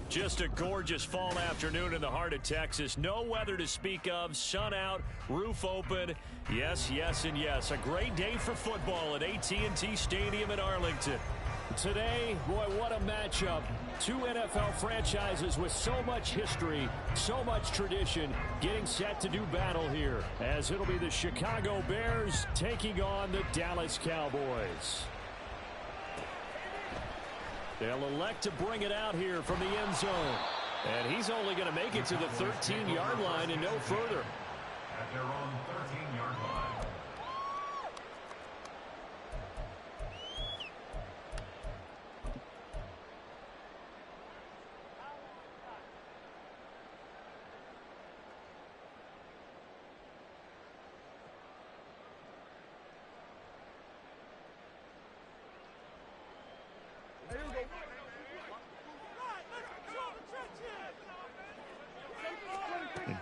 Just a gorgeous fall afternoon in the heart of Texas. No weather to speak of. Sun out, roof open. Yes, yes, and yes. A great day for football at AT&T Stadium in Arlington. Today, boy, what a matchup. Two NFL franchises with so much history, so much tradition, getting set to do battle here, as it'll be the Chicago Bears taking on the Dallas Cowboys. They'll elect to bring it out here from the end zone. And he's only going to make it to the 13-yard line and no further. At their own 13-yard line.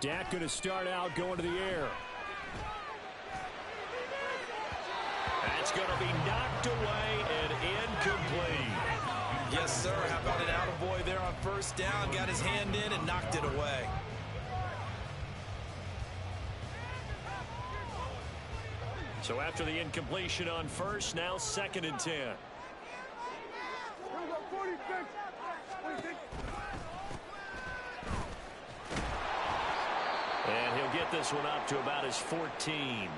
Dak going to start out going to the air. That's going to be knocked away and incomplete. Yes, sir. How about an attaboy there on first down? Got his hand in and knocked it away. So after the incompletion on first, now 2nd and 10. And he'll get this one up to about his 14.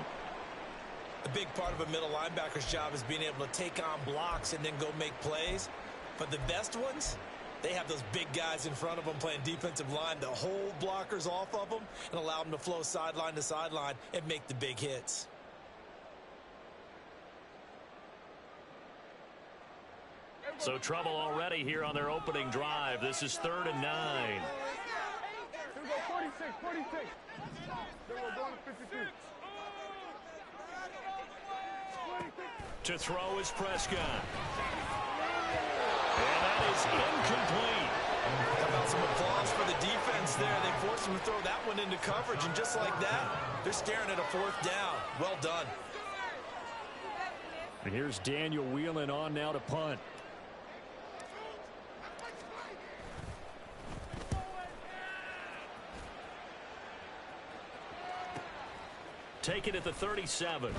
A big part of a middle linebacker's job is being able to take on blocks and then go make plays. But the best ones, they have those big guys in front of them playing defensive line to hold blockers off of them and allow them to flow sideline to sideline and make the big hits. So trouble already here on their opening drive. This is 3rd and 9. 46. To throw is Prescott. And that is incomplete. How about some applause for the defense there? They forced him to throw that one into coverage, and just like that, they're staring at a 4th down. Well done. And here's Daniel Whelan on now to punt. Taken at the 37.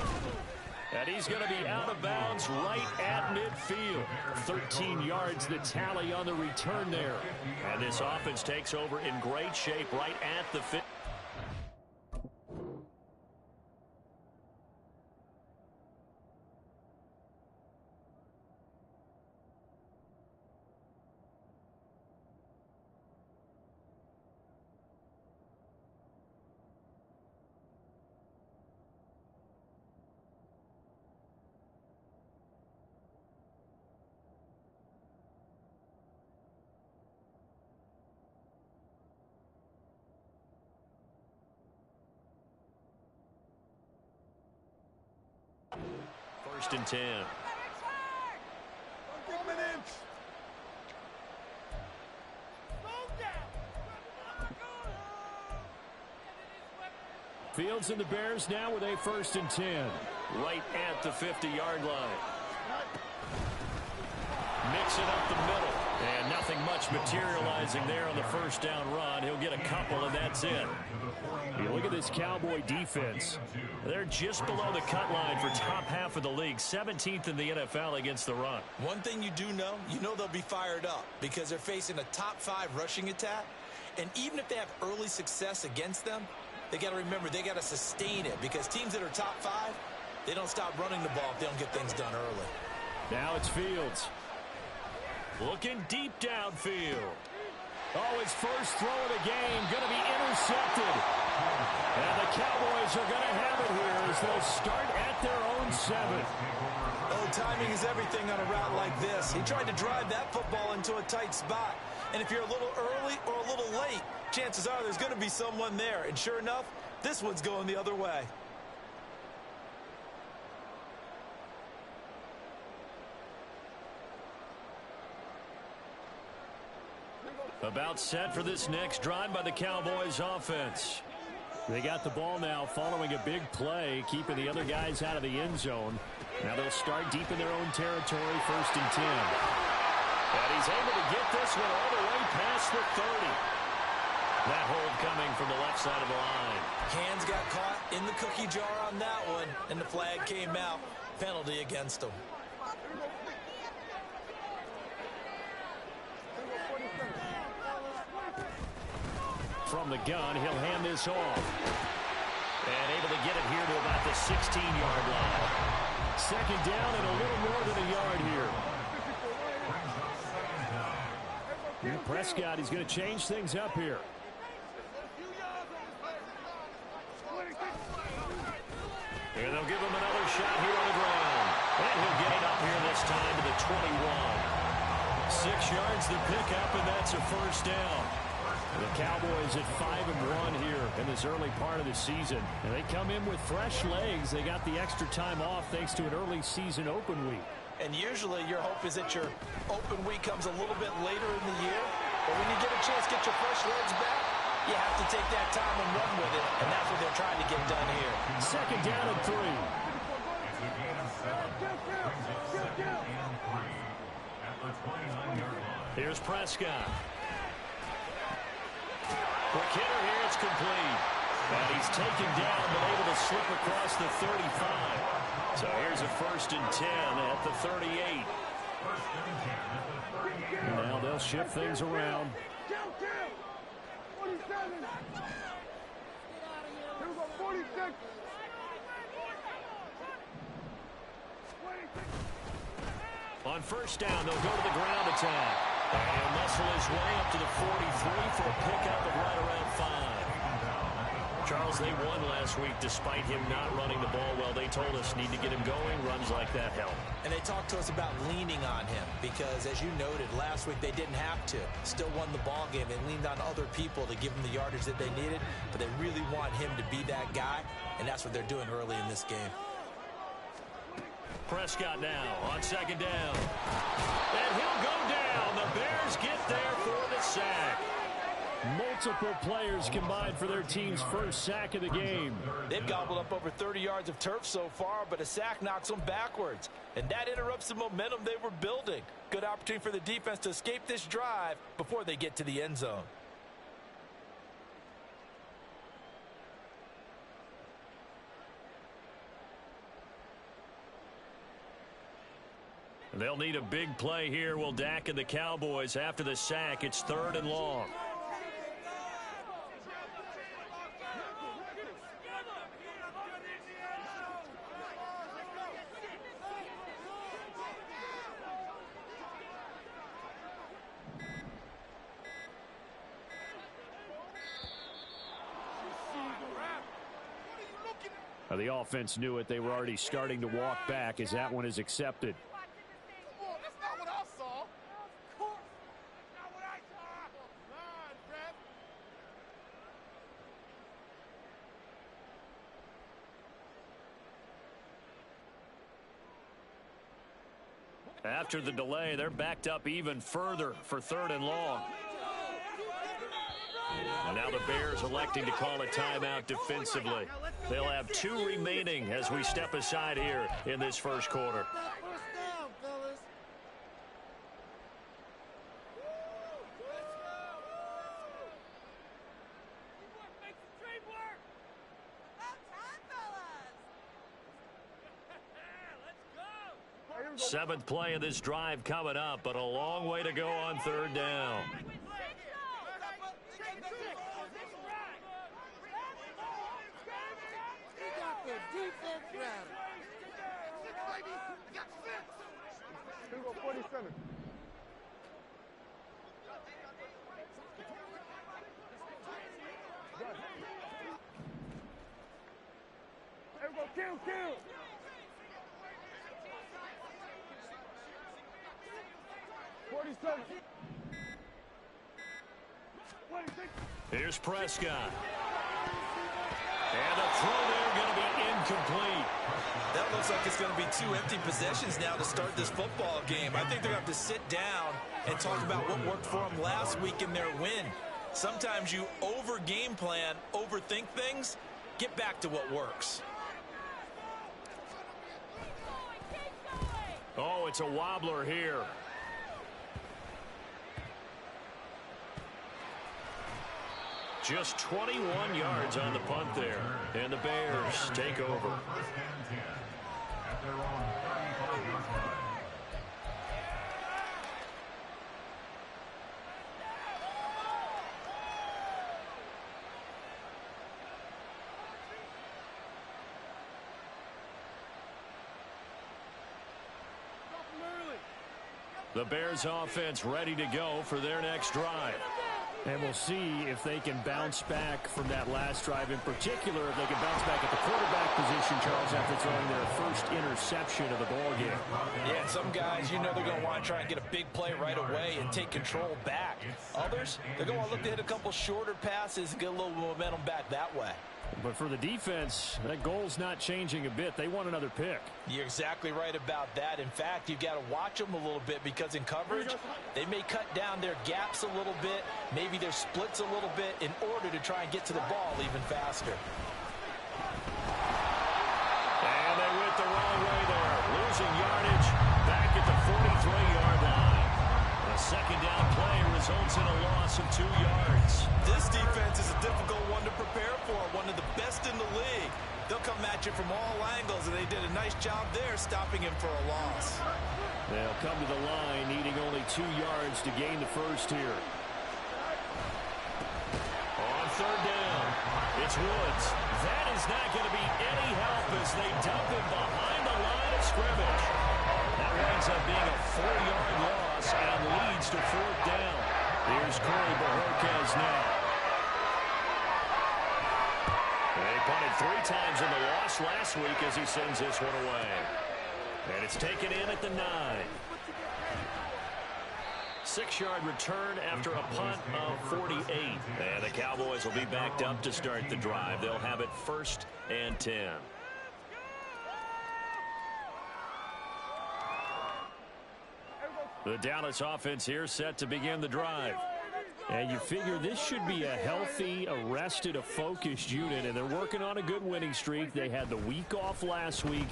And he's going to be out of bounds right at midfield. 13 yards the tally on the return there. And this offense takes over in great shape right at the 50. First and 10. Fields and the Bears now with a 1st and 10. Right at the 50-yard line. Mix it up the middle. And nothing much materializing there on the first down run. He'll get a couple, and that's it. You look at this Cowboy defense. They're just below the cut line for top half of the league. 17th in the NFL against the run. One thing you do know, they'll be fired up because they're facing a top 5 rushing attack. And even if they have early success against them, they got to remember they got to sustain it because teams that are top 5, they don't stop running the ball if they don't get things done early. Now it's Fields. Looking deep downfield. Oh, his first throw of the game going to be intercepted. And the Cowboys are going to have it here as they'll start at their own 7. Oh, timing is everything on a route like this. He tried to drive that football into a tight spot. And if you're a little early or a little late, chances are there's going to be someone there. And sure enough, this one's going the other way. About set for this next drive by the Cowboys offense. They got the ball now following a big play, keeping the other guys out of the end zone. Now they'll start deep in their own territory, 1st and 10. And he's able to get this one all the way past the 30. That hold coming from the left side of the line. Hands got caught in the cookie jar on that one, and the flag came out. Penalty against him. From the gun, he'll hand this off. And able to get it here to about the 16-yard line. Second down and a little more than a yard here. Prescott, he's going to change things up here. And they'll give him another shot here on the ground. And he'll get it up here this time to the 21. 6 yards to pick up, and that's a first down. The Cowboys at 5-1 here in this early part of the season. And they come in with fresh legs. They got the extra time off thanks to an early season open week. And usually your hope is that your open week comes a little bit later in the year. But when you get a chance to get your fresh legs back, you have to take that time and run with it. And that's what they're trying to get done here. Second down and 3. Here's Prescott. For Gator here, it's complete. And he's taken down, but able to slip across the 35. So here's a 1st and 10 at the 38. And now they'll shift things around. On first down, they'll go to the ground attack. And muscle his way up to the 43 for a pickup of right around 5. Charles, they won last week despite him not running the ball well. They told us need to get him going. Runs like that help. And they talked to us about leaning on him because, as you noted, last week they didn't have to. Still won the ball game. They leaned on other people to give them the yardage that they needed, but they really want him to be that guy, and that's what they're doing early in this game. Prescott now on second down. And he'll go down. The Bears get there for the sack. Multiple players combined for their team's first sack of the game. They've gobbled up over 30 yards of turf so far, but a sack knocks them backwards. And that interrupts the momentum they were building. Good opportunity for the defense to escape this drive before they get to the end zone. They'll need a big play here. Will Dak and the Cowboys after the sack. It's 3rd and long. The offense knew it. They were already starting to walk back as that one is accepted. After the delay, they're backed up even further for 3rd and long. And now the Bears electing to call a timeout defensively. They'll have 2 remaining as we step aside here in this first quarter. Seventh play of this drive coming up, but a long way to go on 3rd down. Kill. Here's Prescott. And the throw there going to be incomplete. That looks like it's going to be 2 empty possessions now to start this football game. I think they're going to have to sit down and talk about what worked for them last week in their win. Sometimes you over-game plan, overthink things. Get back to what works. Oh, it's a wobbler here. Just 21 yards on the punt there. And the Bears take over. First and 10 at their own 35-yard line. The Bears offense ready to go for their next drive. And we'll see if they can bounce back from that last drive. In particular, if they can bounce back at the quarterback position, Charles, after throwing their first interception of the ball game. Yeah, and some guys, you know they're going to want to try and get a big play right away and take control back. Others, they're going to want to look to hit a couple shorter passes and get a little momentum back that way. But for the defense, that goal's not changing a bit. They want another pick. You're exactly right about that. In fact, you've got to watch them a little bit because in coverage, they may cut down their gaps a little bit, maybe their splits a little bit in order to try and get to the ball even faster. And they went the wrong way there. Losing yardage back at the 43-yard line. A second down play results in a loss of 2 yards. This defense is a difficult one to prepare for, one of the best in the league. They'll come at you from all angles, and they did a nice job there stopping him for a loss. They'll come to the line needing only 2 yards to gain the first here. On third down, it's Woods. That is not going to be any help as they dump him behind the line of scrimmage. That winds up being a 4-yard loss and leads to fourth down. Here's Corey Bojorquez now. They punted 3 times in the loss last week as he sends this one away. And it's taken in at the 9. 6-yard return after a punt of 48. And the Cowboys will be backed up to start the drive. They'll have it 1st and 10. The Dallas offense here set to begin the drive. And you figure this should be a healthy, a rested, a focused unit, and they're working on a good winning streak. They had the week off last week.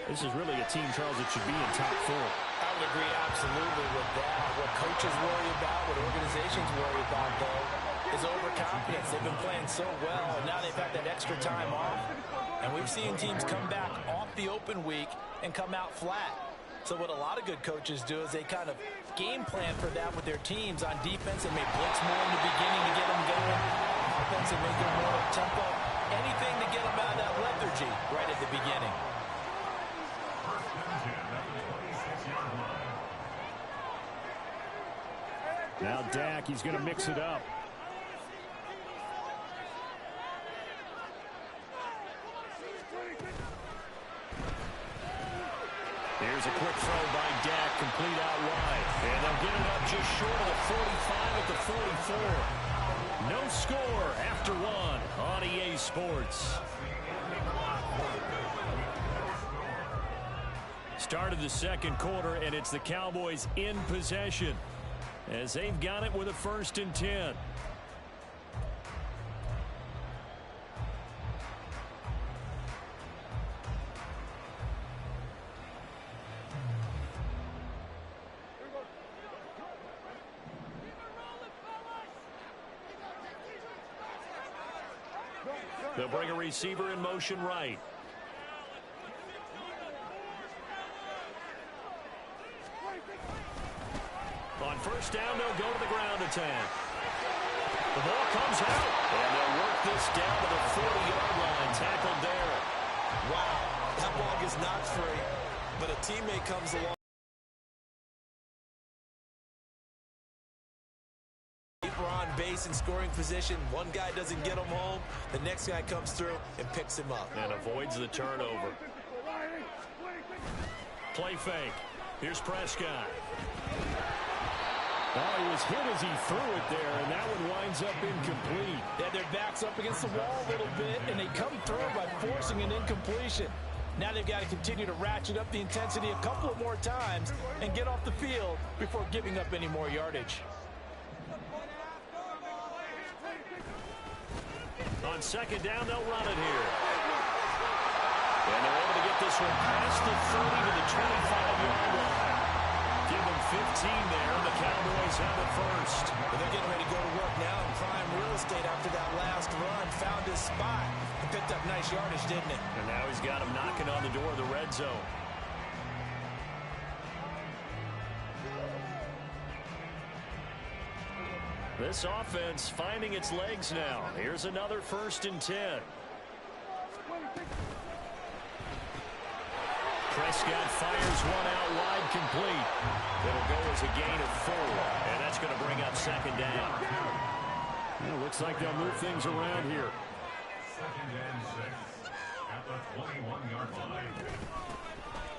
This is really a team, Charles, that should be in top 4. I would agree absolutely with that. What coaches worry about, what organizations worry about, though, is overconfidence. They've been playing so well, and now they've had that extra time off. And we've seen teams come back off the open week and come out flat. So what a lot of good coaches do is they kind of game plan for that with their teams. On defense, they may blitz more in the beginning to get them going. Offense, they may go more up tempo. Anything to get them out of that lethargy right at the beginning. First and 10 at the 26-yard line. Now Dak, he's going to mix it up. Here's a quick throw by Dak, complete out wide. And they'll get it up just short of the 45 at the 44. No score after 1 on EA Sports. Start of the second quarter, and it's the Cowboys in possession as they've got it with a 1st and 10. They'll bring a receiver in motion right. On 1st down, they'll go to the ground attack. The ball comes out, and they'll work this down to the 40-yard line. Tackled there. Wow, that ball gets knocked free, but a teammate comes along. On base and scoring position. One guy doesn't get him home. The next guy comes through and picks him up. And avoids the turnover. Play fake. Here's Prescott. Oh, he was hit as he threw it there, and that one winds up incomplete. They had their backs up against the wall a little bit, and they come through by forcing an incompletion. Now they've got to continue to ratchet up the intensity a couple of more times and get off the field before giving up any more yardage. On 2nd down, they'll run it here. And they're able to get this one past the 30 to the 25-yard line. Give them 15 there. The Cowboys have it first. Well, they're getting ready to go to work now in prime real estate after that last run. Found his spot and picked up nice yardage, didn't it? And now he's got him knocking on the door of the red zone. This offense finding its legs now. Here's another 1st and 10. Prescott fires one out wide, complete. It'll go as a gain of 4, and that's going to bring up 2nd down. Well, looks like they'll move things around here. 2nd and 6 at the 21-yard line.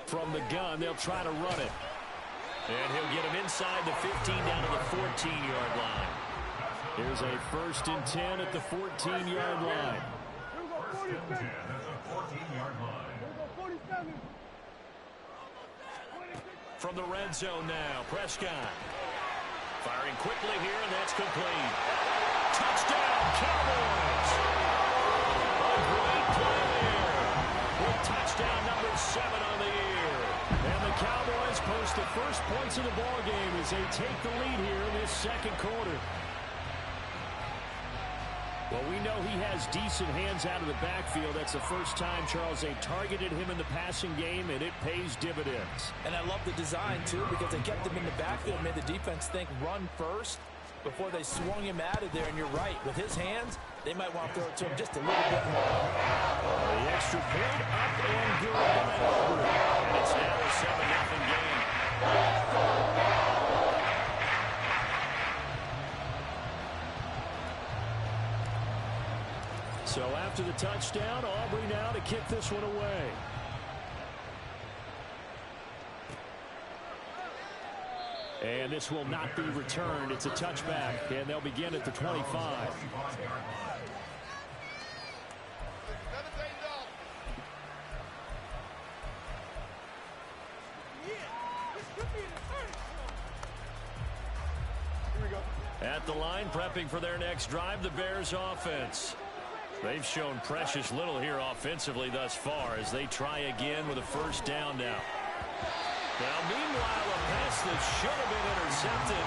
From the gun, they'll try to run it. And he'll get him inside the 15 down to the 14-yard line. Here's a 1st and 10 at the 14-yard line. 1st and 10 at the 14-yard line. From the red zone now, Prescott. Firing quickly here, and that's complete. Touchdown, Cowboys! A great play there. With touchdown number 7 on the year. And the Cowboys post the first points of the ballgame as they take the lead here in this 2nd quarter. Well, we know he has decent hands out of the backfield. That's the first time, Charles, they targeted him in the passing game, and it pays dividends. And I love the design, too, because they kept him in the backfield, made the defense think run first before they swung him out of there. And you're right, with his hands, they might want to throw it to him just a little bit more. The extra point up and good by Aubrey. And it's now a 7-0 game. So after the touchdown, Aubrey now to kick this one away. And this will not be returned. It's a touchback, and they'll begin at the 25. At the line, prepping for their next drive, the Bears offense. They've shown precious little here offensively thus far as they try again with a 1st down now. Now, meanwhile, a pass that should have been intercepted,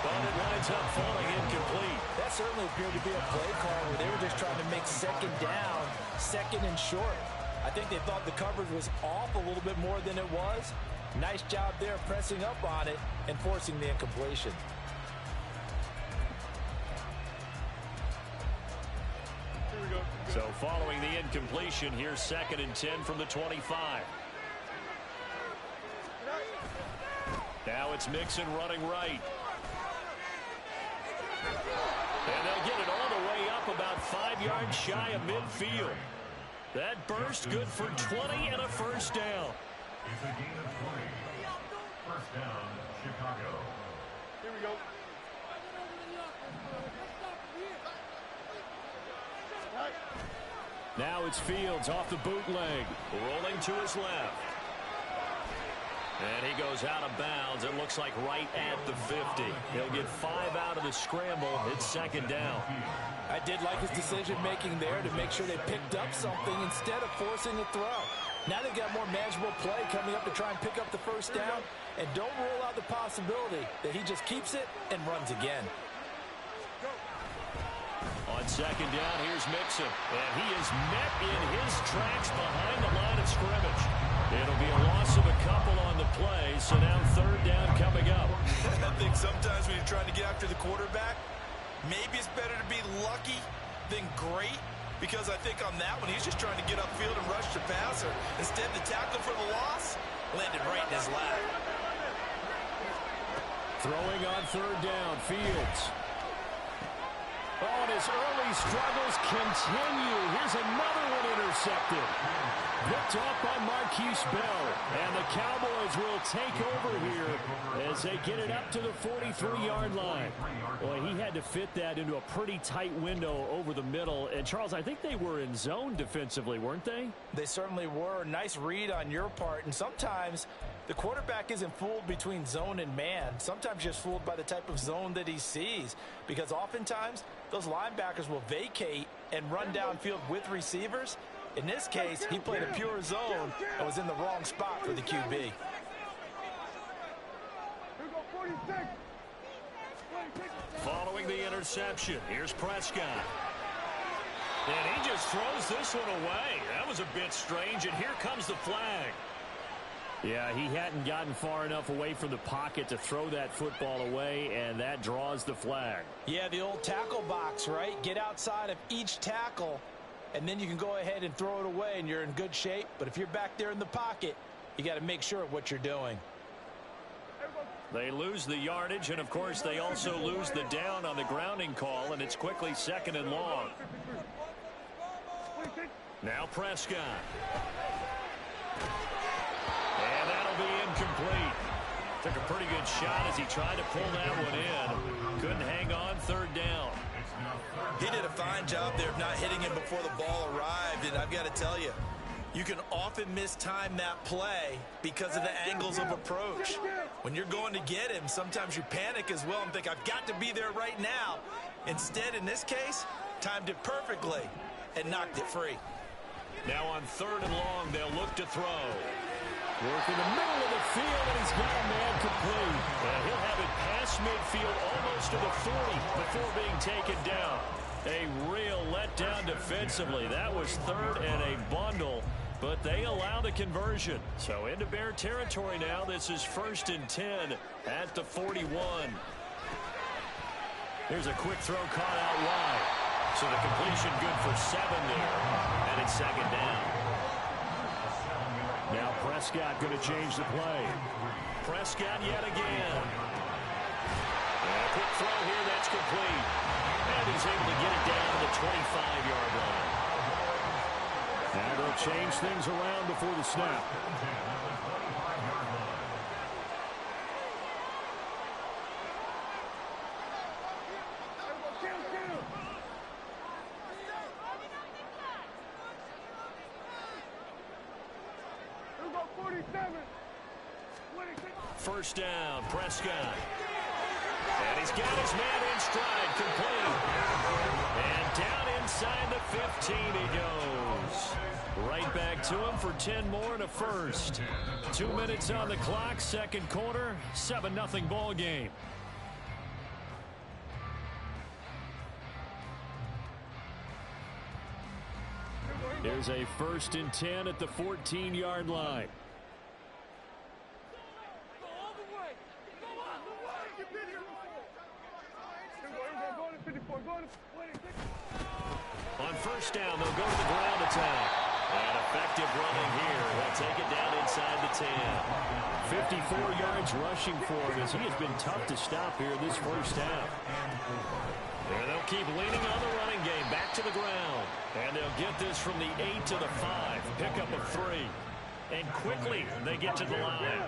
but it winds up falling incomplete. That certainly appeared to be a play call where they were just trying to make 2nd down, 2nd and short. I think they thought the coverage was off a little bit more than it was. Nice job there pressing up on it and forcing the incompletion. So following the incompletion, here's 2nd and 10 from the 25. Now it's Mixon running right. And they'll get it all the way up about 5 yards shy of midfield. That burst good for 20 and a 1st down. It's a gain of 20. 1st down, Chicago. Here we go. Now it's Fields off the bootleg, rolling to his left. And he goes out of bounds. It looks like right at the 50. He'll get 5 out of the scramble. It's 2nd down. I did like his decision-making there to make sure they picked up something instead of forcing a throw. Now they've got more manageable play coming up to try and pick up the 1st down. And don't rule out the possibility that he just keeps it and runs again. On 2nd down, here's Mixon. And he is met in his tracks behind the line of scrimmage. It'll be a loss of a couple on the play, so now 3rd down coming up. I think sometimes when you're trying to get after the quarterback, maybe it's better to be lucky than great, because I think on that one, he's just trying to get upfield and rush the passer. Instead, the tackle for the loss landed right in his lap. Throwing on 3rd down, Fields. Oh, and his early struggles continue. Here's another one intercepted. Picked off by Marquise Bell. And the Cowboys will take over here as they get it up to the 43-yard line. Boy, he had to fit that into a pretty tight window over the middle. And, Charles, I think they were in zone defensively, weren't they? They certainly were. Nice read on your part. And sometimes the quarterback isn't fooled between zone and man. Sometimes just fooled by the type of zone that he sees. Because oftentimes, those linebackers will vacate and run downfield with receivers. In this case, he played a pure zone and was in the wrong spot for the QB. Following the interception, here's Prescott. And he just throws this one away. That was a bit strange, and here comes the flag. Yeah, he hadn't gotten far enough away from the pocket to throw that football away, and that draws the flag. Yeah, the old tackle box, right? Get outside of each tackle, and then you can go ahead and throw it away, and you're in good shape. But if you're back there in the pocket, you got to make sure of what you're doing. They lose the yardage, and, of course, they also lose the down on the grounding call, and it's quickly 2nd and long. Now Prescott. And that'll be incomplete. Took a pretty good shot as he tried to pull that one in. Couldn't hang on, 3rd down. He did a fine job there of not hitting him before the ball arrived, and I've got to tell you, you can often mistime that play because of the angles of approach. When you're going to get him, sometimes you panic as well and think, I've got to be there right now. Instead, in this case, timed it perfectly and knocked it free. Now on 3rd and long, they'll look to throw. Work in the middle of the field, and he's got a man complete. And he'll have it past midfield almost to the 40 before being taken down. A real letdown defensively. That was 3rd and a bundle, but they allow the conversion. So into Bear territory now. This is 1st and 10 at the 41. Here's a quick throw caught out wide. So the completion good for 7 there, and it's 2nd down. Now Prescott going to change the play. Prescott yet again. And a quick throw here, that's complete. And he's able to get it down to the 25-yard line. Now they'll change things around before the snap. First down, Prescott. And he's got his man in stride, complete. And down inside the 15 he goes. Right back to him for 10 more and a first. 2 minutes on the clock, 2nd quarter, 7-0 ball game. Here's a 1st and 10 at the 14-yard line. On 1st down, they'll go to the ground attack. And effective running here. They'll take it down inside the 10. 54 yards rushing for him as he has been tough to stop here this 1st half. And they'll keep leaning on the running game back to the ground. And they'll get this from the 8 to the 5. Pickup of 3. And quickly they get to the line.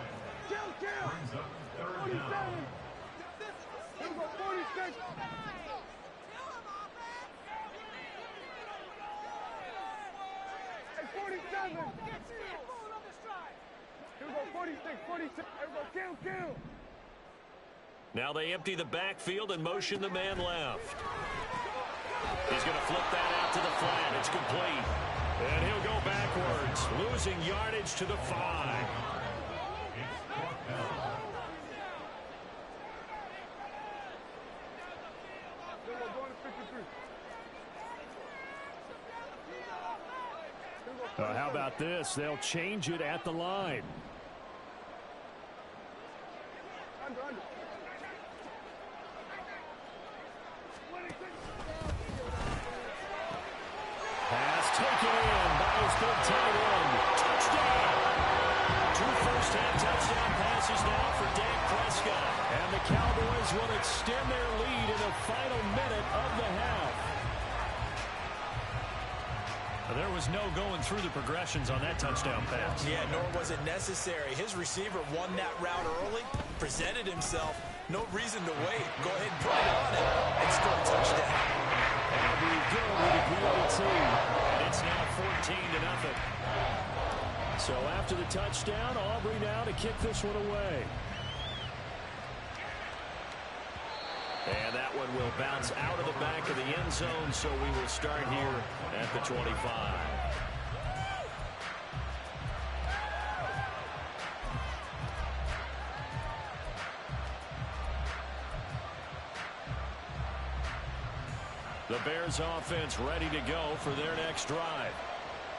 Now they empty the backfield and motion the man left. He's going to flip that out to the flat. It's complete. And he'll go backwards, losing yardage to the 5. How about this? They'll change it at the line. Pass taken in by his big tight end. Touchdown! 2 first-half touchdown passes now for Dak Prescott. And the Cowboys will extend their lead in the final minute of the half. There was no going through the progressions on that touchdown pass. Yeah, nor was it necessary. His receiver won that route early, presented himself. No reason to wait. Go ahead and put it on him and score a touchdown. And we go with a great team. And it's now 14-0. So after the touchdown, Aubrey now to kick this one away. And that one will bounce out of the back of the end zone, so we will start here at the 25. The Bears offense ready to go for their next drive.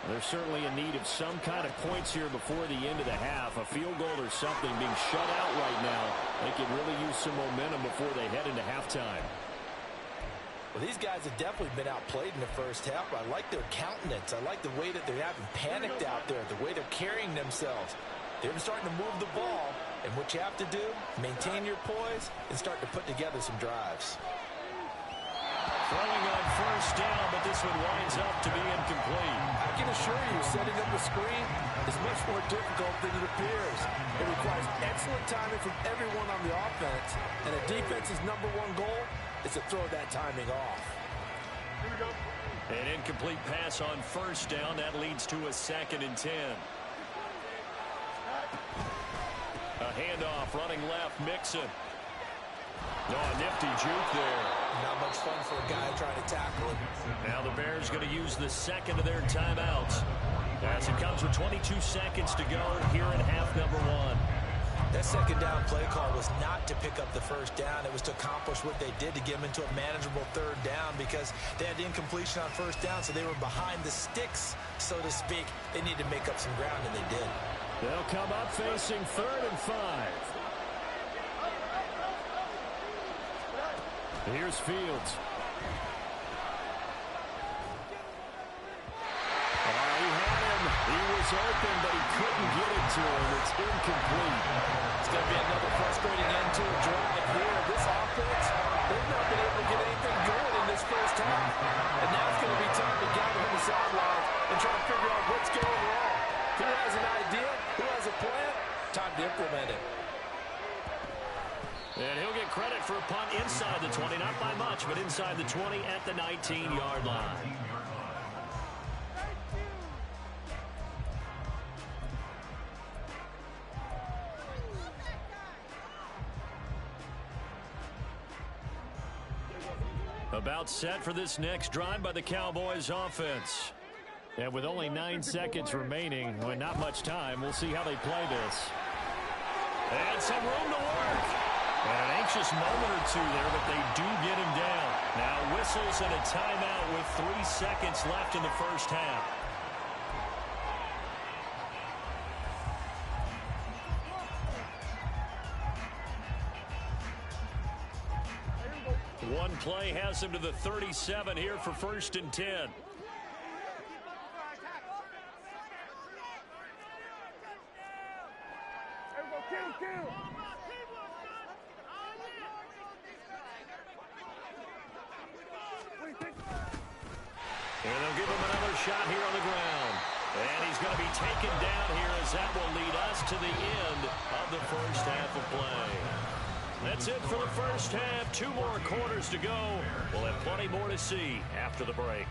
They're certainly in need of some kind of points here before the end of the half. A field goal or something. Being shut out right now, they could really use some momentum before they head into halftime. Well, these guys have definitely been outplayed in the first half. I like their countenance. I like the way that they're having panicked out there, the way they're carrying themselves. They're starting to move the ball, and what you have to do, maintain your poise and start to put together some drives. Throwing on first down, but this one winds up to be incomplete. I can assure you, setting up the screen is much more difficult than it appears. It requires excellent timing from everyone on the offense, and a defense's number one goal is to throw that timing off. Here we go. An incomplete pass on first down. That leads to a 2nd and 10. A handoff running left, Mixon. Oh, a nifty juke there. Not much fun for a guy trying to tackle him. Now the Bears going to use the second of their timeouts as it comes with 22 seconds to go here in half number 1. That second down play call was not to pick up the first down. It was to accomplish what they did to get them into a manageable third down because they had incompletion on first down, so they were behind the sticks, so to speak. They needed to make up some ground, and they did. They'll come up facing 3rd and 5. Here's Fields. He had him. He was open, but he couldn't get it to him. It's incomplete. It's going to be another frustrating end to a drive here. This offense, they've not been able to get anything going in this first half. And now it's going to be time to gather on the sidelines and try to figure out what's going wrong. Who has an idea? Who has a plan? Time to implement it. And he'll get credit for a punt inside the 20. Not by much, but inside the 20 at the 19-yard line. About set for this next drive by the Cowboys offense. And with only 9 seconds remaining, well, not much time, we'll see how they play this. And some room to work. And an anxious moment or two there, but they do get him down. Now whistles and a timeout with 3 seconds left in the first half. One play has him to the 37 here for 1st and 10. And they'll give him another shot here on the ground. And he's going to be taken down here as that will lead us to the end of the first half of play. That's it for the first half. 2 more quarters to go. We'll have plenty more to see after the break.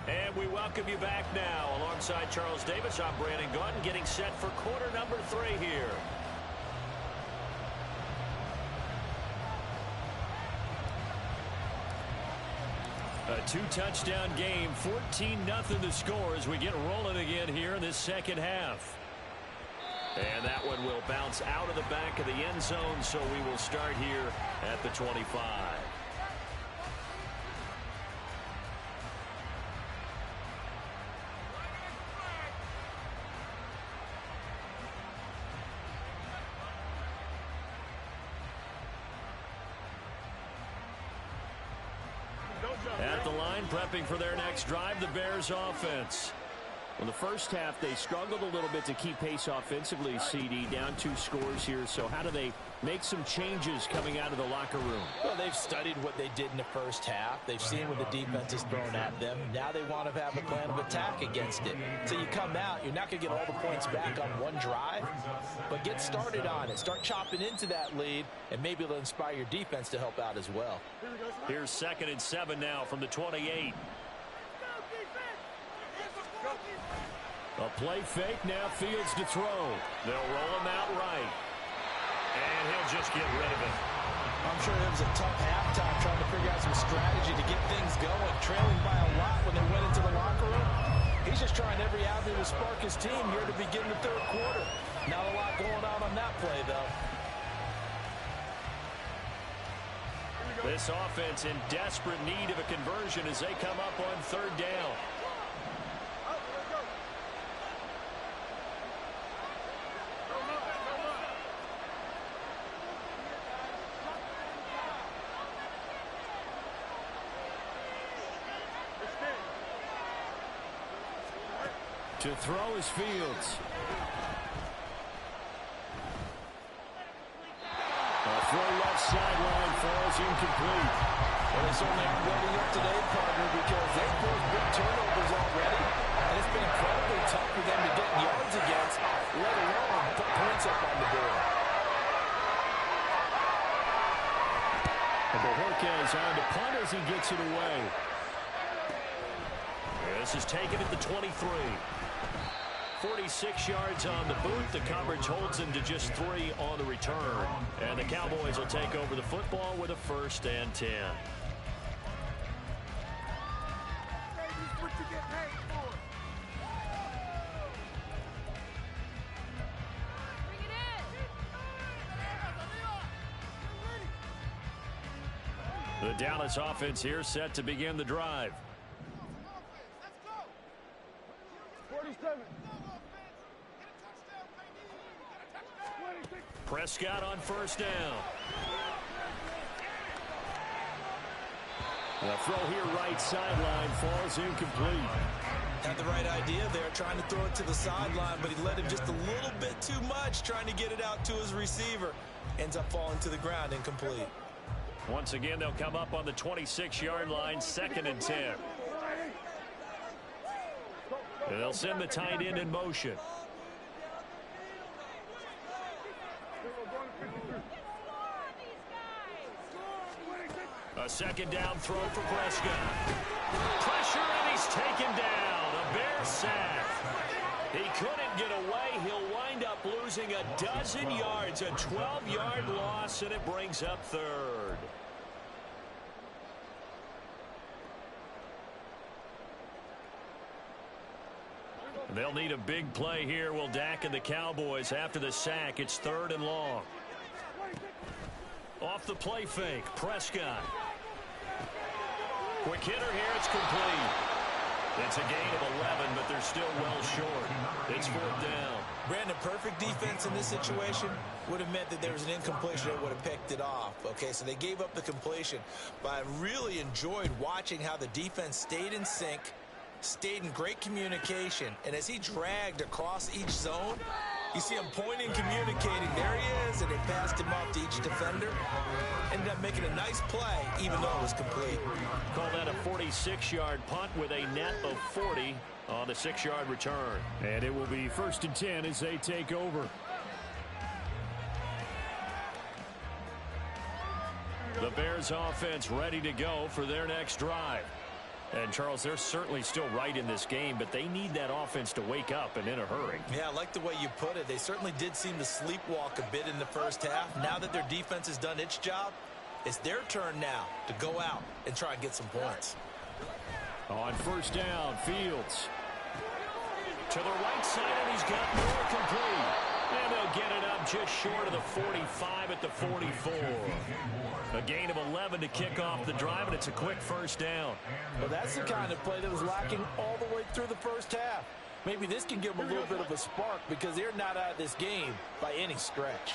And we welcome you back now. Alongside Charles Davis, I'm Brandon Gaudin, getting set for quarter number 3 here. A 2-touchdown game, 14-0 the score as we get rolling again here in this second half. And that one will bounce out of the back of the end zone, so we will start here at the 25. At the line, prepping for their next drive, the Bears offense. In the first half, they struggled a little bit to keep pace offensively, CD, down 2 scores here. So how do they make some changes coming out of the locker room? Well, they've studied what they did in the first half. They've seen what the defense has thrown at them. Now they want to have a plan of attack against it. So you come out, you're not going to get all the points back on one drive, but get started on it. Start chopping into that lead, and maybe it'll inspire your defense to help out as well. Here's 2nd and 7 now from the 28. A play fake, now Fields to throw. They'll roll him out right. And he'll just get rid of it. I'm sure it was a tough halftime trying to figure out some strategy to get things going, trailing by a lot when they went into the locker room. He's just trying every avenue to spark his team here to begin the third quarter. Not a lot going on that play, though. This offense in desperate need of a conversion as they come up on third down. To throw is Fields. A throw left sideline falls incomplete. Well, they certainly aren't ready yet today, partner, because they've forced big turnovers already, and it's been incredibly tough for them to get yards against, let alone put points up on the board. And Bojorquez on to punt as he gets it away. This is taken at the 23. 46 yards on the boot. The coverage holds him to just 3 on the return. And the Cowboys will take over the football with a 1st and 10. The Dallas offense here set to begin the drive. 47. Prescott on 1st down. The throw here right sideline falls incomplete. Had the right idea there, trying to throw it to the sideline, but he led him just a little bit too much, trying to get it out to his receiver. Ends up falling to the ground, incomplete. Once again, they'll come up on the 26-yard line, 2nd and 10. And they'll send the tight end in motion. A 2nd down throw for Prescott. Pressure, and he's taken down. A Bear sack. He couldn't get away. He'll wind up losing a dozen yards. A 12-yard loss, and it brings up 3rd. They'll need a big play here. Will Dak and the Cowboys after the sack. It's 3rd and long. Off the play fake, Prescott. Quick hitter here, it's complete. It's a gain of 11, but they're still well short. It's 4th down. Brandon, perfect defense in this situation would have meant that there was an incompletion that would have picked it off. Okay, so they gave up the completion, but I really enjoyed watching how the defense stayed in sync, stayed in great communication, and as he dragged across each zone, you see him pointing, communicating. There he is, and they passed him off to each defender. Ended up making a nice play, even though it was complete. Call that a 46-yard punt with a net of 40 on the 6-yard return. And it will be 1st and 10 as they take over. The Bears offense ready to go for their next drive. And, Charles, they're certainly still right in this game, but they need that offense to wake up and in a hurry. Yeah, I like the way you put it. They certainly did seem to sleepwalk a bit in the first half. Now that their defense has done its job, it's their turn now to go out and try and get some points. On 1st down, Fields. To the right side, and he's got more complete. And they'll get it up just short of the 45 at the 44. A gain of 11 to kick off the drive, and it's a quick 1st down. Well, that's the kind of play that was lacking all the way through the first half. Maybe this can give them a little bit of a spark because they're not out of this game by any stretch.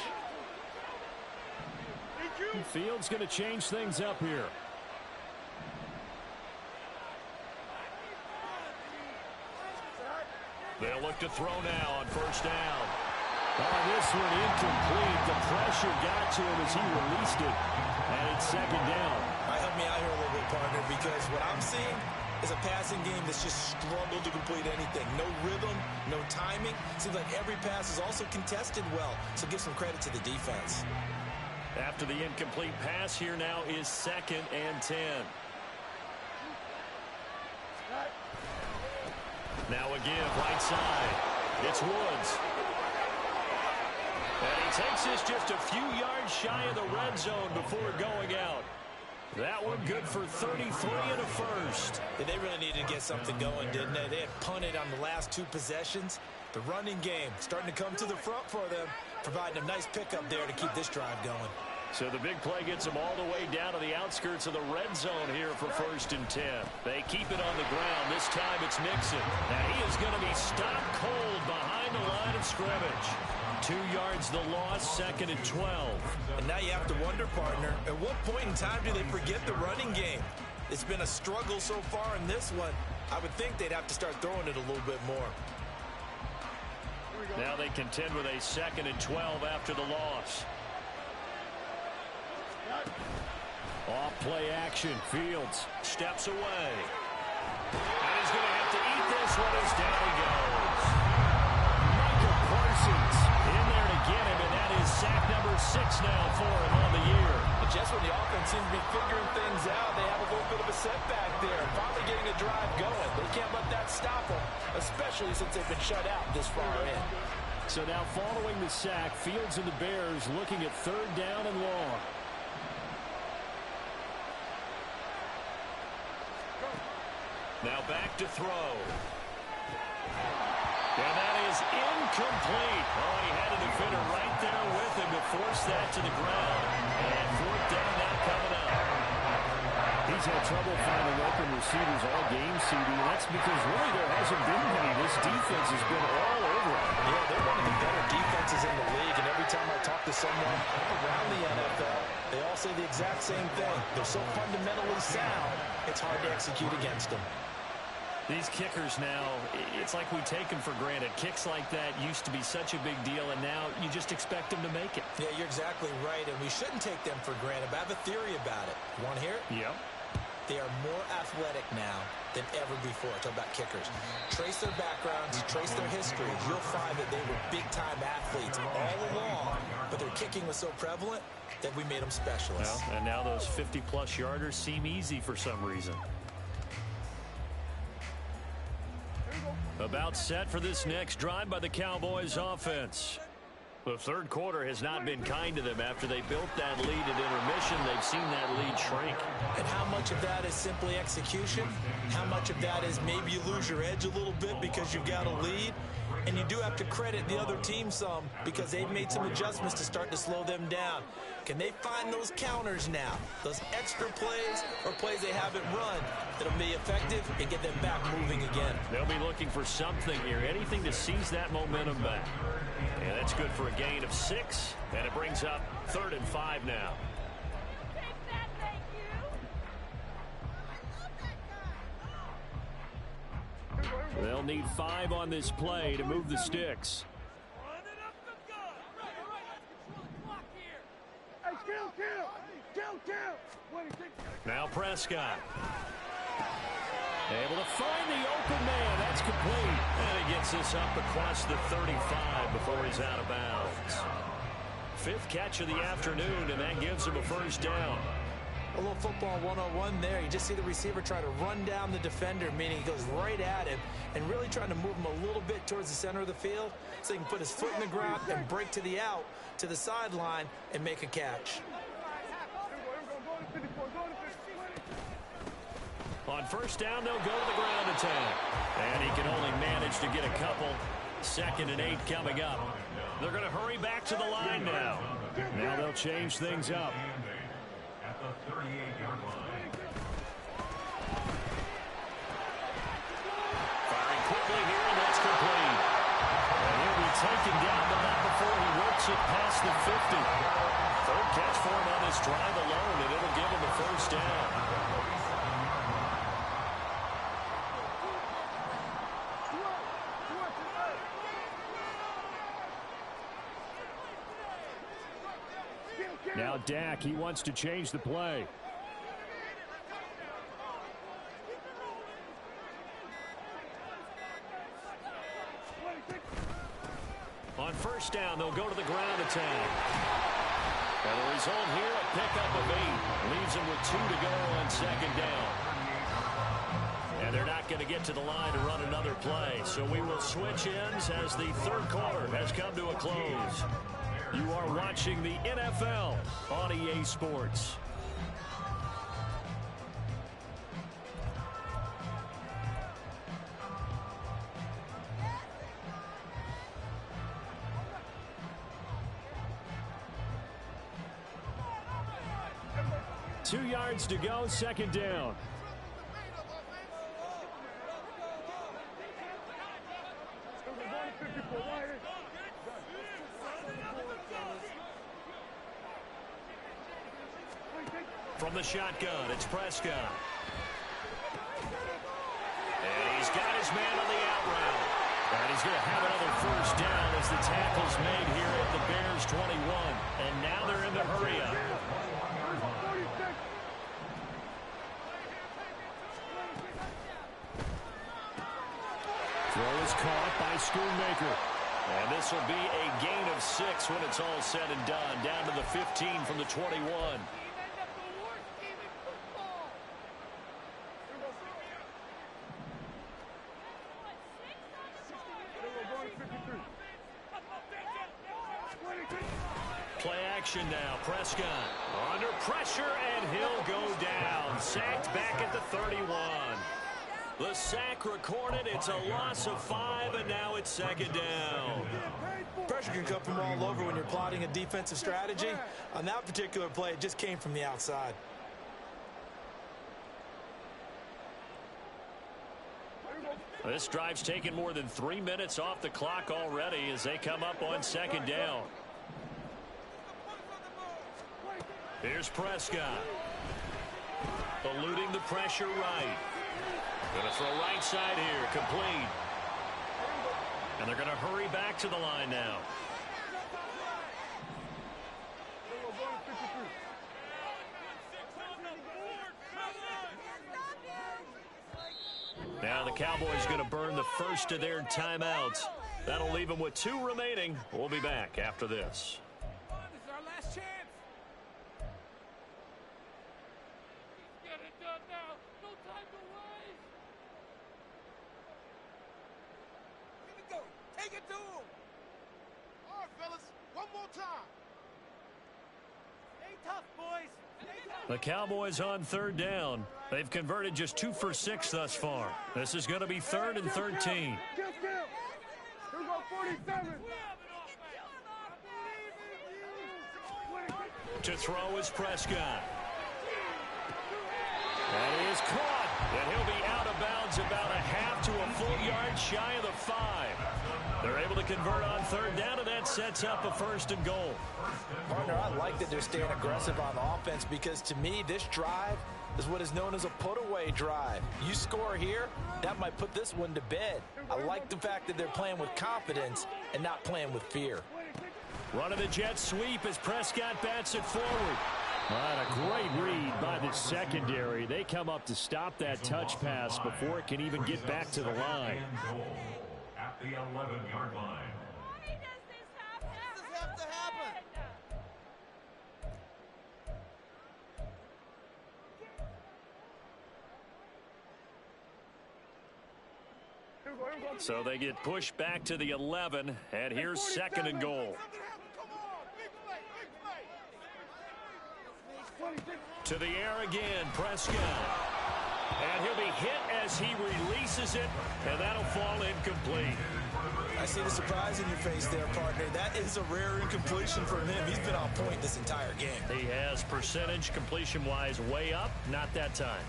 Fields going to change things up here. They'll look to throw now on 1st down. Oh, this one incomplete. The pressure got to him as he released it. And it's 2nd down. Help me out here a little bit, partner, because what I'm seeing is a passing game that's just struggled to complete anything. No rhythm, no timing. Seems like every pass is also contested well, so give some credit to the defense. After the incomplete pass, here now is 2nd and 10. Now a give, right side. It's Woods. And he takes this just a few yards shy of the red zone before going out. That one good for 33 and a first. Yeah, they really needed to get something going, didn't they? They had punted on the last 2 possessions. The running game starting to come to the front for them, providing a nice pickup there to keep this drive going. So the big play gets them all the way down to the outskirts of the red zone here for 1st and 10. They keep it on the ground. This time it's Mixon. And he is going to be stopped cold behind the line of scrimmage. 2 yards the loss, 2nd and 12. And now you have to wonder, partner, at what point in time do they forget the running game? It's been a struggle so far in this one. I would think they'd have to start throwing it a little bit more. Now they contend with a 2nd and 12 after the loss. Off play action. Fields steps away. And he's going to have to eat this one as down he goes. Michael Parsons in there to get him, and that is sack number 6 now for him on the year. And just when the offense seems to be figuring things out, they have a little bit of a setback there. Finally getting a drive going. They can't let that stop them, especially since they've been shut out this far in. So now following the sack, Fields and the Bears looking at 3rd down and long. Now back to throw. And that is incomplete. Oh, he had a defender right there with him to force that to the ground. And 4th down now coming up. He's had trouble finding open receivers all game, CD. That's because really there hasn't been many. This defense has been all over him. Yeah, they're one of the better defenses in the league. And every time I talk to someone around the NFL, they all say the exact same thing. They're so fundamentally sound, it's hard to execute against them. These kickers now, it's like we take them for granted. Kicks like that used to be such a big deal, and now you just expect them to make it. Yeah, you're exactly right, and we shouldn't take them for granted. But I have a theory about it. You want to hear it? Yep. They are more athletic now than ever before. Talk about kickers. Trace their backgrounds, trace their history. You'll find that they were big-time athletes all along, but their kicking was so prevalent that we made them specialists. Well, and now those 50-plus yarders seem easy for some reason. About set for this next drive by the Cowboys offense. The 3rd quarter has not been kind to them. After they built that lead at intermission, they've seen that lead shrink. And how much of that is simply execution? How much of that is maybe you lose your edge a little bit because you've got a lead? And you do have to credit the other team some because they've made some adjustments to start to slow them down. Can they find those counters now, those extra plays or plays they haven't run that'll be effective and get them back moving again? They'll be looking for something here, anything to seize that momentum back. And that's good for a gain of 6, and it brings up 3rd and 5 now. They'll need 5 on this play to move the sticks. Now Prescott. Able to find the open man. That's complete. And he gets this up across the 35 before he's out of bounds. 5th catch of the afternoon, and that gives him a 1st down. A little football 101 there. You just see the receiver try to run down the defender, meaning he goes right at him and really trying to move him a little bit towards the center of the field so he can put his foot in the ground and break to the out, to the sideline, and make a catch. On 1st down, they'll go to the ground attack. And he can only manage to get a couple. 2nd and 8 coming up. They're going to hurry back to the line now. Now they'll change things up. At the 38-yard line. Firing quickly here, and that's complete. And he'll be taken down, but not before he works it past the 50. 3rd catch for him on this drive alone, and it'll give him a 1st down. Now Dak, he wants to change the play. On 1st down, they'll go to the ground attack. And the result here, a pickup of 8. Leaves them with 2 to go on 2nd down. And they're not going to get to the line to run another play. So we will switch ends as the 3rd quarter has come to a close. You are watching the NFL on EA Sports. 2 yards to go, second down. From the shotgun, it's Prescott. And he's got his man on the out route. And he's going to have another first down as the tackle's made here at the Bears 21. And now they're in the hurry-up. Throw is caught by Schoonmaker. And this will be a gain of 6 when it's all said and done. Down to the 15 from the 21. Play action now. Prescott under pressure, and he'll go down. Sacked back at the 31. The sack recorded. It's a loss of 5, and now it's second down. Pressure can come from all over when you're plotting a defensive strategy. On that particular play, it just came from the outside. This drive's taken more than 3 minutes off the clock already as they come up on second down. Here's Prescott. Eluding the pressure right. Going to throw right side here. Complete. And they're going to hurry back to the line now. Now the Cowboys going to burn the first of their timeouts. That'll leave them with 2 remaining. We'll be back after this. This is our last chance. Get it done now. No time to waste. Here we go. Take it to him. All right, fellas. One more time. Stay tough, boys. The Cowboys on third down. They've converted just 2 for 6 thus far. This is going to be 3rd and 13. Here we go, 47. To throw is Prescott. That is caught. And he'll be out of bounds about a half to a full yard shy of the 5. They're able to convert on third down, and that sets up a 1st and goal. Partner, I like that they're staying aggressive on offense because, to me, this drive is what is known as a put-away drive. You score here, that might put this one to bed. I like the fact that they're playing with confidence and not playing with fear. Running the jet sweep as Prescott bats it forward. A great read by the secondary. They come up to stop that touch pass before it can even get back to the line. At the 11-yard line. Why does this have to happen? So they get pushed back to the 11, and here's 2nd and goal. To the air again, Prescott. And he'll be hit as he releases it, and that'll fall incomplete. I see the surprise in your face there, partner. That is a rare incompletion from him. He's been on point this entire game. He has percentage completion-wise way up, not that time.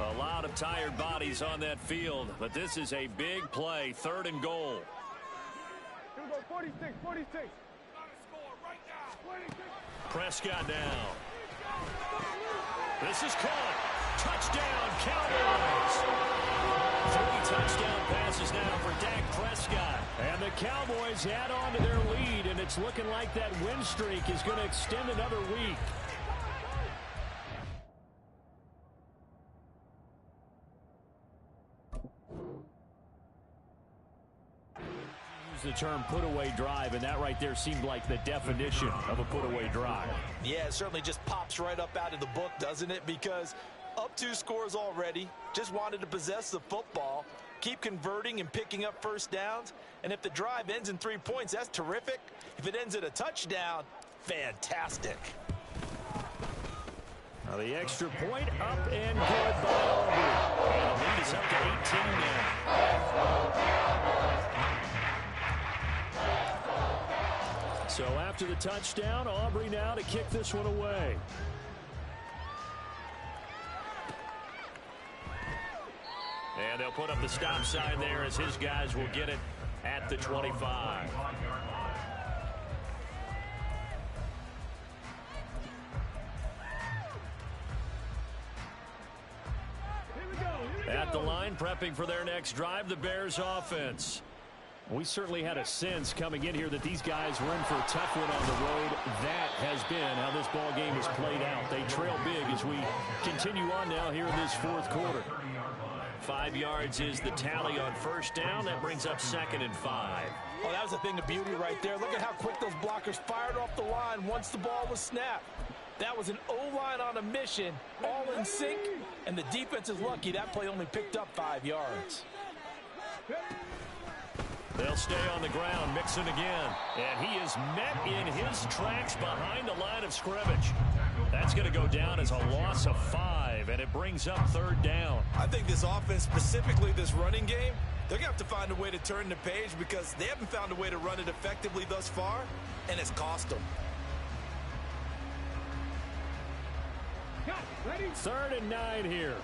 A lot of tired bodies on that field, but this is a big play, 3rd and goal. Here we go, 46, 46. Prescott now. This is caught. Touchdown, Cowboys. 3 touchdown passes now for Dak Prescott. And the Cowboys add on to their lead, and it's looking like that win streak is going to extend another week. The term put-away drive, and that right there seemed like the definition of a put-away drive. Yeah, it certainly just pops right up out of the book, doesn't it? Because up 2 scores already, just wanted to possess the football, keep converting and picking up first downs, and if the drive ends in 3 points, that's terrific. If it ends in a touchdown, fantastic. Now the extra point up and good by Auburn. And the lead is up to 18 now. So after the touchdown, Aubrey now to kick this one away. And they'll put up the stop sign there as his guys will get it at the 25. At the line, prepping for their next drive, the Bears offense. We certainly had a sense coming in here that these guys were in for a tough one on the road. That has been how this ball game has played out. They trail big as we continue on now here in this fourth quarter. 5 yards is the tally on first down. That brings up 2nd and 5. Oh, that was a thing of beauty right there. Look at how quick those blockers fired off the line once the ball was snapped. That was an O-line on a mission, all in sync, and the defense is lucky that play only picked up 5 yards. They'll stay on the ground, Mixon again. And he is met in his tracks behind the line of scrimmage. That's going to go down as a loss of 5, and it brings up 3rd down. I think this offense, specifically this running game, they're going to have to find a way to turn the page because they haven't found a way to run it effectively thus far, and it's cost them. 3rd and 9 here.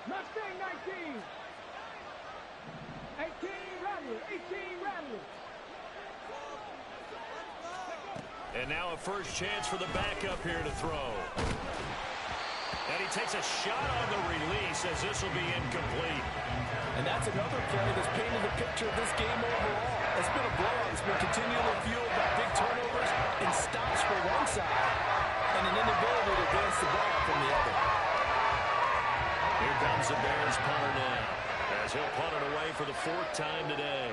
Mustang 19. 18 Rattler. 18 Rattler. And now a first chance for the backup here to throw. And he takes a shot on the release as this will be incomplete. And that's another play that's painted the picture of this game overall. It's been a blowout. It's been continually fueled by big turnovers and stops for one side and an inability to advance the ball from the other. Here comes the Bears punter now as he'll punt it away for the 4th time today.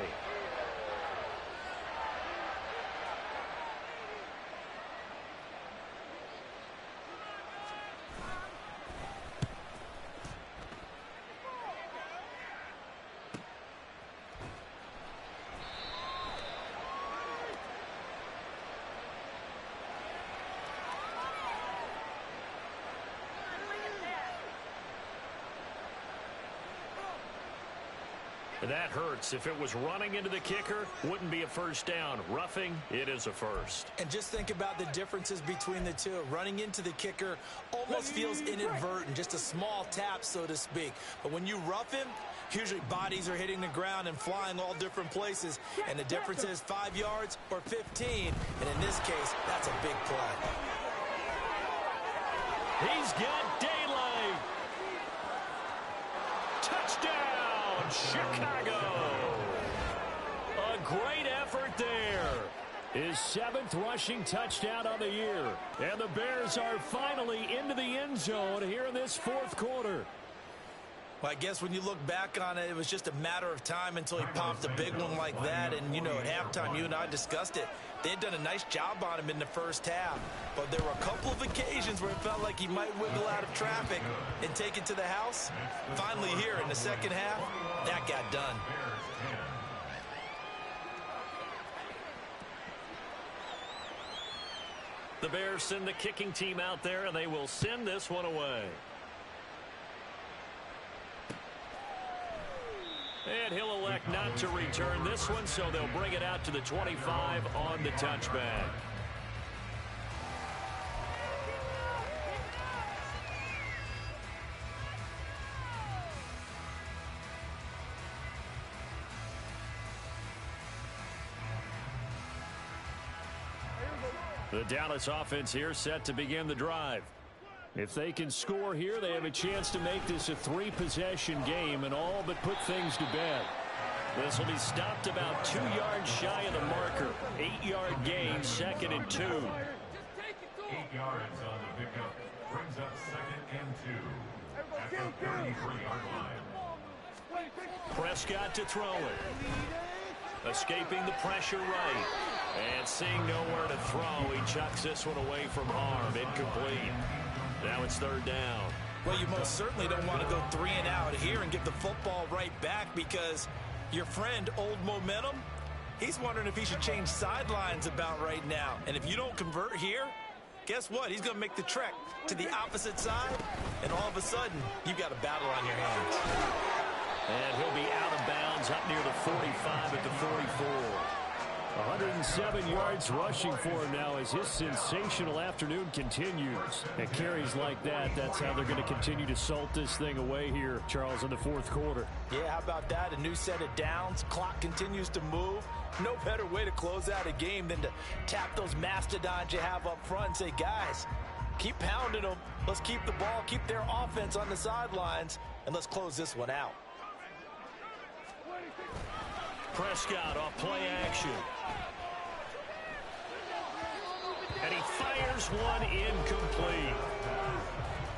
That hurts. If it was running into the kicker, wouldn't be a first down. Roughing, it is a first. And just think about the differences between the two. Running into the kicker almost feels inadvertent, just a small tap, so to speak. But when you rough him, usually bodies are hitting the ground and flying all different places. And the difference is 5 yards or 15. And in this case, that's a big play. He's got daylight. Touchdown, Chicago. A great effort there. His 7th rushing touchdown on the year. And the Bears are finally into the end zone here in this 4th quarter. Well, I guess when you look back on it, it was just a matter of time until he popped a big one like that. And, you know, at halftime, you and I discussed it. They had done a nice job on him in the first half. But there were a couple of occasions where it felt like he might wiggle out of traffic and take it to the house. Finally here in the second half, that got done. The Bears send the kicking team out there, and they will send this one away. And he'll elect not to return this one, so they'll bring it out to the 25 on the touchback. The Dallas offense here set to begin the drive. If they can score here, they have a chance to make this a 3-possession game and all but put things to bed. This will be stopped about 2 yards shy of the marker. 8-yard gain, 2nd and 2. 8 yards on the pickup. Brings up 2nd and 2. At the 33-yard line. Prescott to throw it. Escaping the pressure right. And seeing nowhere to throw, he chucks this one away from harm. Incomplete. Now it's 3rd down. Well, you most certainly don't want to go 3 and out here and give the football right back because your friend, Old Momentum, he's wondering if he should change sidelines about right now. And if you don't convert here, guess what? He's going to make the trek to the opposite side, and all of a sudden, you've got a battle on your hands. And he'll be out of bounds up near the 45 at the 44. 107 yards rushing for him now as his sensational afternoon continues. And carries like that, that's how they're going to continue to salt this thing away here, Charles, in the fourth quarter. Yeah, how about that? A new set of downs. Clock continues to move. No better way to close out a game than to tap those mastodons you have up front and say, guys, keep pounding them. Let's keep the ball, keep their offense on the sidelines, and let's close this one out. Prescott off play action. And he fires one incomplete.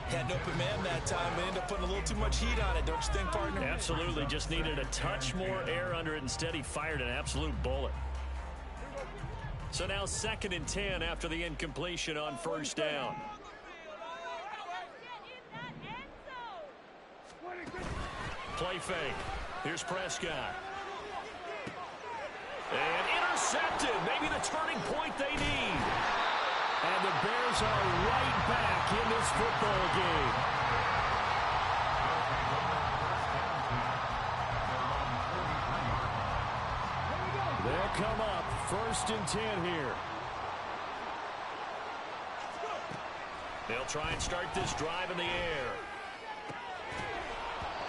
Had an open man that time, but ended up putting a little too much heat on it, don't you think, partner? Absolutely. Just needed a touch more air under it. Instead, he fired an absolute bullet. So now 2nd and 10 after the incompletion on first down. Play fake. Here's Prescott. And intercepted. Maybe the turning point they need. And the Bears are right back in this football game. They'll come up 1st and 10 here. They'll try and start this drive in the air.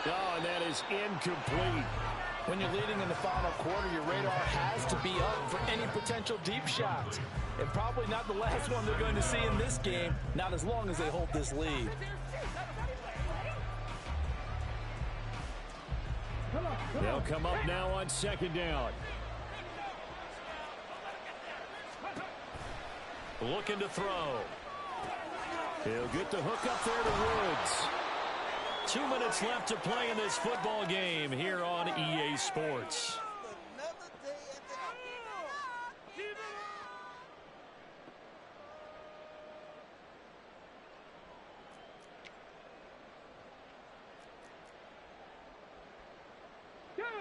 Oh, and that is incomplete. When you're leading in the final quarter, your radar has to be up for any potential deep shots. And probably not the last one they're going to see in this game, not as long as they hold this lead. They'll come up now on 2nd down. Looking to throw. He'll get the hook up there to Woods. 2 minutes left to play in this football game here on EA Sports.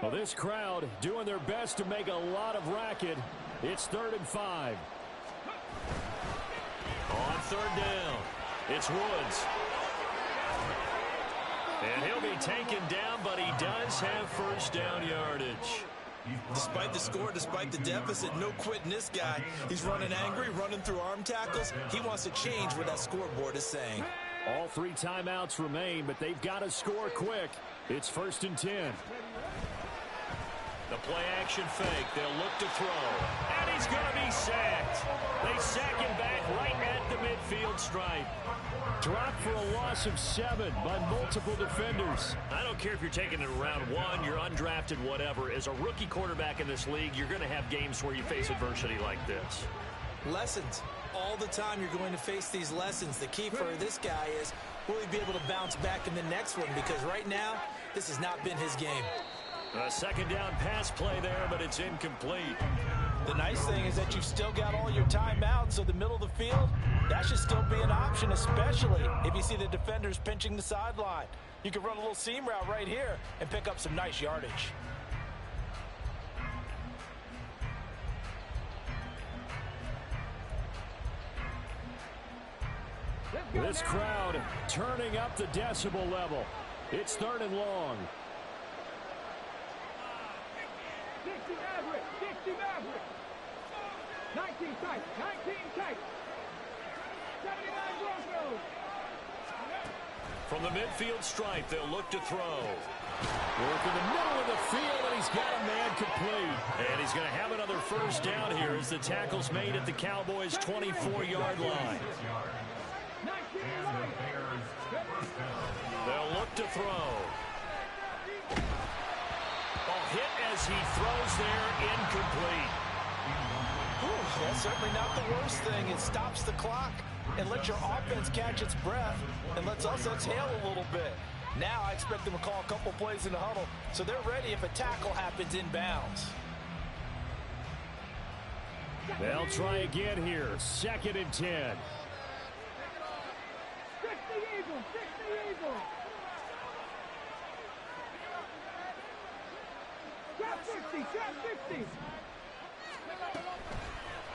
Well, this crowd doing their best to make a lot of racket. It's 3rd and 5. On 3rd down, it's Woods. And he'll be taken down, but he does have first down yardage. Despite the score, despite the deficit, no quitting this guy. He's running angry, running through arm tackles. He wants to change what that scoreboard is saying. All 3 timeouts remain, but they've got to score quick. It's 1st and 10. The play action fake. They'll look to throw. And he's going to be sacked. They sack him back right at the midfield stripe. Dropped for a loss of 7 by multiple defenders. I don't care if you're taking it around 1, you're undrafted, whatever. As a rookie quarterback in this league, you're going to have games where you face adversity like this. Lessons. All the time you're going to face these lessons. The key for this guy is, will he be able to bounce back in the next one? Because right now, this has not been his game. A 2nd down pass play there, but it's incomplete. The nice thing is that you've still got all your timeouts, so the middle of the field, that should still be an option, especially if you see the defenders pinching the sideline. You can run a little seam route right here and pick up some nice yardage. This crowd turning up the decibel level. It's 3rd and long. 60 Maverick, 60 Maverick. 19 tight, 19 tight. 79 Broncos. From the midfield stripe, they'll look to throw. Work in the middle of the field, and he's got a man complete. And he's going to have another first down here as the tackle's made at the Cowboys' 24-yard line. They'll look to throw. Hit as he throws there, incomplete. That's certainly not the worst thing. It stops the clock and lets your offense catch its breath and lets us exhale a little bit. Now I expect them to call a couple plays in the huddle so they're ready if a tackle happens inbounds. They'll try again here. 2nd and 10. 60 Eagles, 60 Eagles. Trap 60, trap 60.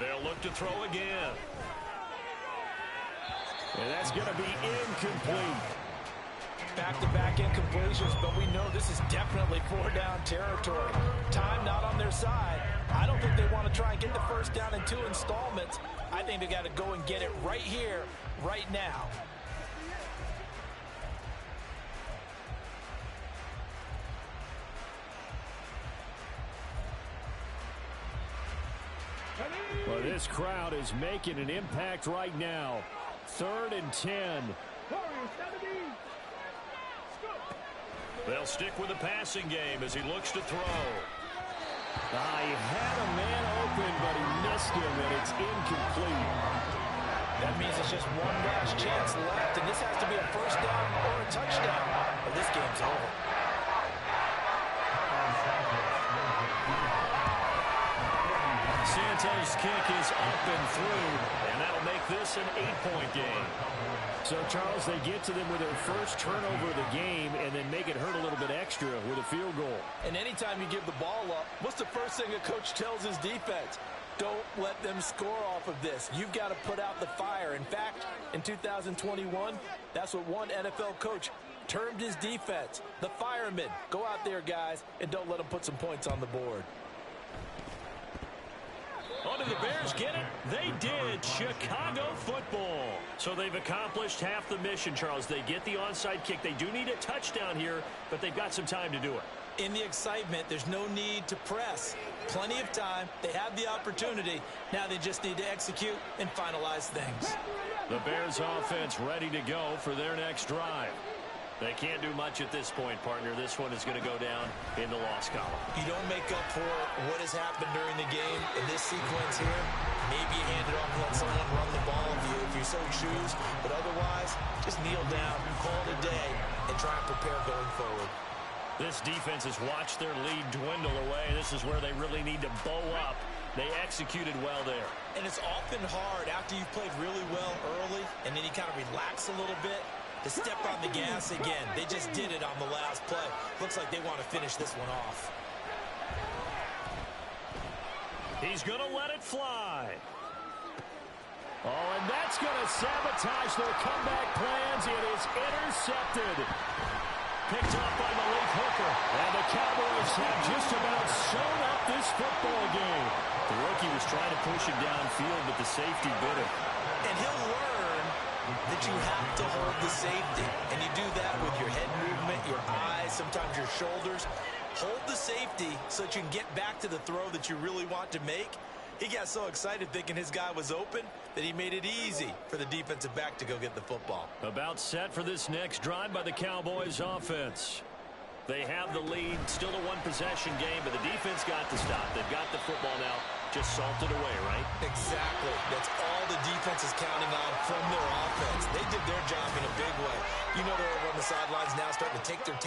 They'll look to throw again. And that's going to be incomplete. Back-to-back incompletions, but we know this is definitely four-down territory. Time not on their side. I don't think they want to try and get the first down in 2 installments. I think they got to go and get it right here, right now. Well, this crowd is making an impact right now. 3rd and 10. They'll stick with the passing game as he looks to throw. He had a man open, but he missed him, and it's incomplete. That means it's just one last chance left, and this has to be a first down or a touchdown, or this game's over. Santos' kick is up and through, and that'll make this an 8-point game. So, Charles, they get to them with their first turnover of the game and then make it hurt a little bit extra with a field goal. And anytime you give the ball up, what's the first thing a coach tells his defense? Don't let them score off of this. You've got to put out the fire. In fact, in 2021, that's what one NFL coach termed his defense, the firemen. Go out there, guys, and don't let them put some points on the board. Oh, did the Bears get it? They did. Chicago football. So they've accomplished half the mission, Charles. They get the onside kick. They do need a touchdown here, but they've got some time to do it. In the excitement, there's no need to press. Plenty of time. They have the opportunity. Now they just need to execute and finalize things. The Bears offense ready to go for their next drive. They can't do much at this point, partner. This one is going to go down in the loss column. You don't make up for what has happened during the game in this sequence here. Maybe you hand it off and let someone run the ball if you so choose. But otherwise, just kneel down, call it a day, and try and prepare going forward. This defense has watched their lead dwindle away. This is where they really need to bow up. They executed well there. And it's often hard after you've played really well early, and then you kind of relax a little bit, to step on the gas again. They just did it on the last play. Looks like they want to finish this one off. He's going to let it fly. Oh, and that's going to sabotage their comeback plans. It is intercepted. Picked off by Malik Hooker. And the Cowboys have just about sewn up this football game. The rookie was trying to push him downfield, but the safety bit him. And he'll learn that you have to hold the safety. And you do that with your head movement, your eyes, sometimes your shoulders. Hold the safety so that you can get back to the throw that you really want to make. He got so excited thinking his guy was open that he made it easy for the defensive back to go get the football. About set for this next drive by the Cowboys offense. They have the lead, still a one-possession game, but the defense got the stop. They've got the football now, just salted away, right? Exactly. That's all the defense is counting on from their offense. They did their job in a big way. You know they're over on the sidelines now starting to take their